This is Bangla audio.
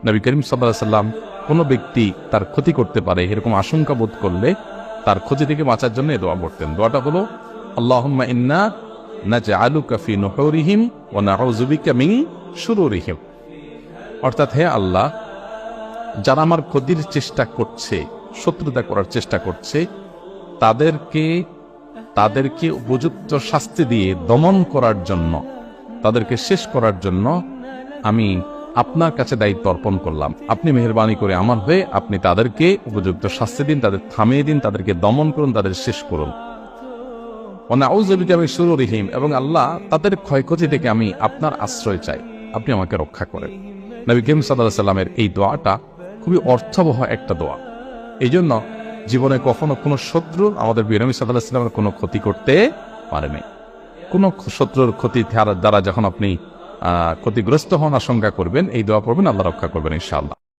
নবী করিম সাল্লাল্লাহু আলাইহি সাল্লাম কোনো ব্যক্তি তার ক্ষতি করতে পারে এরকম আশঙ্কা বোধ করলে তার ক্ষতি থেকে বাঁচার জন্য এই দোয়া পড়তেন। দোয়াটা হলো আল্লাহুম্মা ইন্না নাজআলুকা ফি নুহুরিহিম ওয়া নাউযু বিকা মিন শুরুরিহিম। অর্থাৎ হে আল্লাহ, যারা আমার ক্ষতির চেষ্টা করছে, শত্রুতা করার চেষ্টা করছে, তাদেরকে উপযুক্ত শাস্তি দিয়ে দমন করার জন্য, তাদেরকে শেষ করার জন্য আমি আপনার কাছে দায়িত্ব অর্পণ করলাম। আপনি মেহেরবানি করে আমার হয়ে আপনি তাদেরকে উপযুক্ত শাস্তি দিন, তাদের থামিয়ে দিন, তাদেরকে দমন করুন, তাদের শেষ করুন। নাউযু বিকা মিন শুরুরিহিম, এবং আল্লাহ তাদের ক্ষয়ক্ষতি থেকে আমি আপনার আশ্রয় চাই, আপনি আমাকে রক্ষা করেন। নবী করিম সাল্লাল্লাহু আলাইহি সাল্লামের এই দোয়াটা খুবই অর্থবহ একটা দোয়া। এই জন্য জীবনে কখনো কোনো শত্রু আমাদের নবী সাল্লাল্লাহু আলাইহি সাল্লামের কোনো ক্ষতি করতে পারেনি। কোনো শত্রুর ক্ষতি দ্বারা যখন আপনি ক্ষতিগ্রস্ত হন আশঙ্কা করবেন, এই দোয়া পড়বেন, আল্লাহ রক্ষা করবেন ইনশাআল্লাহ।